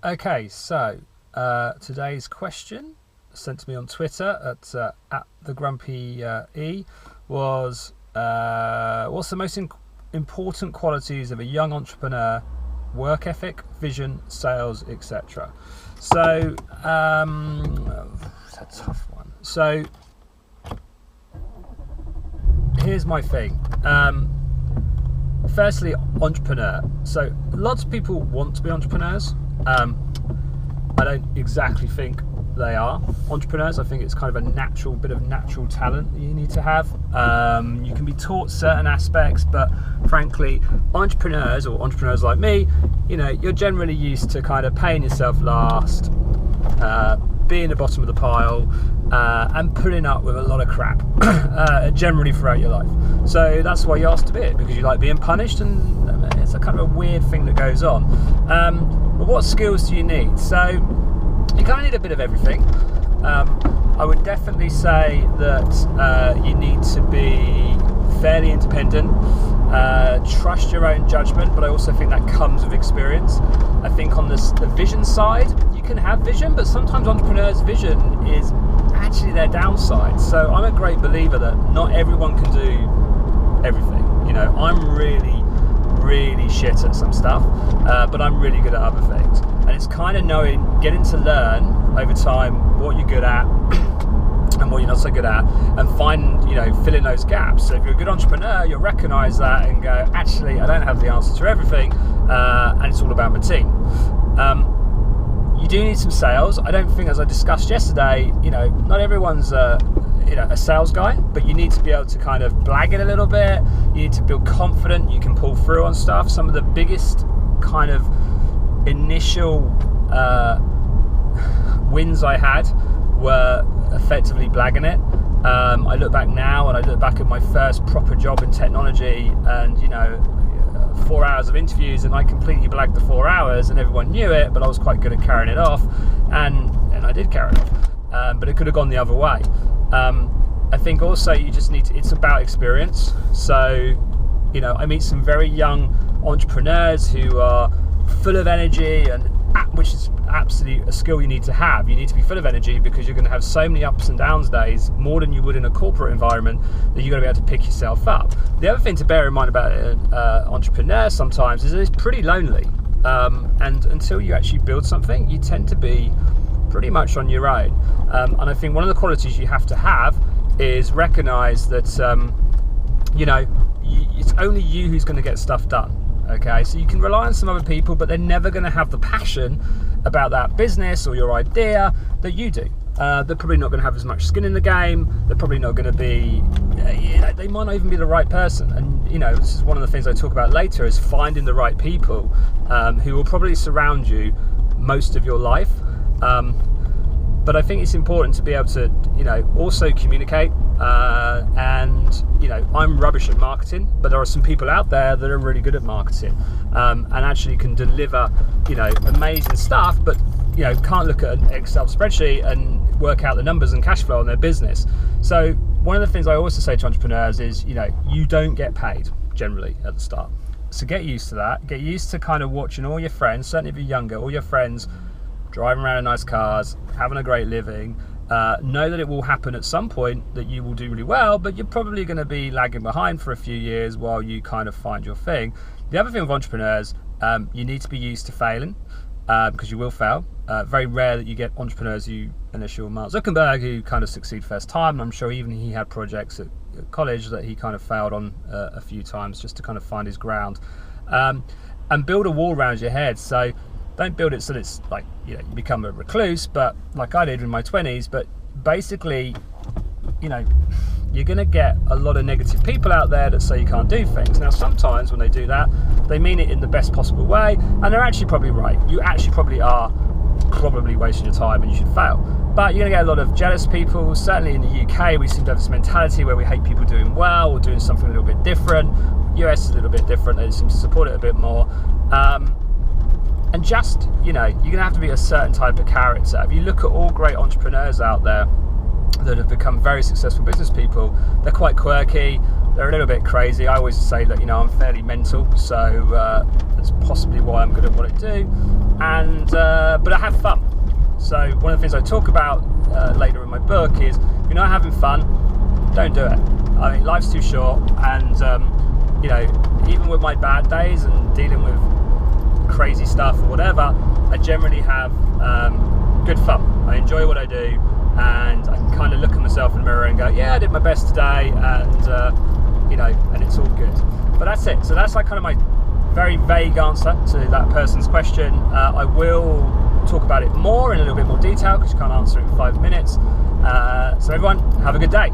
Okay, so today's question sent to me on Twitter at the Grumpy E was, what's the most important qualities of a young entrepreneur? Work ethic, vision, sales, etc. So that's a tough one. So here's my thing. Firstly, entrepreneur. So lots of people want to be entrepreneurs. I don't exactly think they are entrepreneurs. I think it's kind of a bit of natural talent that you need to have. You can be taught certain aspects, but frankly, entrepreneurs or entrepreneurs like me, you're generally used to kind of paying yourself last, being the bottom of the pile, and putting up with a lot of crap generally throughout your life. So that's why you asked to be it, because you like being punished, and it's a kind of a weird thing that goes on. But what skills do you need? So you kind of need a bit of everything. I would definitely say that you need to be fairly independent, trust your own judgment, but I also think that comes with experience. I think on the vision side, you can have vision, but sometimes entrepreneurs' vision is actually their downside. So I'm a great believer that not everyone can do everything. I'm really shit at some stuff, but I'm really good at other things. And it's kind of getting to learn over time what you're good at and what you're not so good at, and fill in those gaps. So if you're a good entrepreneur, you'll recognize that and go, actually, I don't have the answer to everything, and it's all about my team. You do need some sales. I don't think, as I discussed yesterday, not everyone's a sales guy, but you need to be able to kind of blag it a little bit. You need to feel confident you can pull through on stuff. Some of the biggest kind of initial wins I had were effectively blagging it. I look back now and I look back at my first proper job in technology, and 4 hours of interviews, and I completely blagged the 4 hours, and everyone knew it, but I was quite good at carrying it off, and I did carry it off, but it could have gone the other way. I think also you just need to, it's about experience. So I meet some very young entrepreneurs who are full of energy, and which is absolutely a skill you need to have. You need to be full of energy, because you're going to have so many ups and downs days, more than you would in a corporate environment, that you've got to be able to pick yourself up. The other thing to bear in mind about entrepreneurs sometimes is that it's pretty lonely, and until you actually build something, you tend to be pretty much on your own. And I think one of the qualities you have to have is recognize that it's only you who's going to get stuff done. Okay, so you can rely on some other people, but they're never going to have the passion about that business or your idea that you do. They're probably not going to have as much skin in the game. They're probably not going to be, they might not even be the right person. And this is one of the things I talk about later, is finding the right people who will probably surround you most of your life. But I think it's important to be able to, also communicate. And I'm rubbish at marketing, but there are some people out there that are really good at marketing, and actually can deliver, amazing stuff, but can't look at an Excel spreadsheet and work out the numbers and cash flow on their business. So one of the things I always say to entrepreneurs is, you don't get paid generally at the start. So get used to that. Get used to kind of watching all your friends, certainly if you're younger, all your friends driving around in nice cars, having a great living. Know that it will happen at some point that you will do really well, but you're probably going to be lagging behind for a few years while you kind of find your thing. The other thing with entrepreneurs, you need to be used to failing, because you will fail. Very rare that you get entrepreneurs who, unless you're Mark Zuckerberg, who kind of succeed first time. And I'm sure even he had projects at college that he kind of failed on a few times, just to kind of find his ground. And build a wall around your head. So don't build it so that it's like, you become a recluse, but like I did in my 20s. But basically, you're going to get a lot of negative people out there that say you can't do things. Now, sometimes when they do that, they mean it in the best possible way, and they're actually probably right. You actually probably are wasting your time, and you should fail. But you're going to get a lot of jealous people. Certainly in the UK, we seem to have this mentality where we hate people doing well or doing something a little bit different. US is a little bit different. They seem to support it a bit more. And just, you're going to have to be a certain type of character. If you look at all great entrepreneurs out there that have become very successful business people, they're quite quirky, they're a little bit crazy. I always say that, you know, I'm fairly mental, so that's possibly why I'm good at what I do. And but I have fun. So one of the things I talk about later in my book is, if you're not having fun, don't do it. I mean, life's too short, and you know, even with my bad days and dealing with crazy stuff or whatever, I generally have good fun. I enjoy what I do, and I can kind of look at myself in the mirror and go, yeah, I did my best today, and you know, and it's all good. But that's it. So that's like kind of my very vague answer to that person's question. I will talk about it more in a little bit more detail, because you can't answer it in 5 minutes. So everyone, have a good day.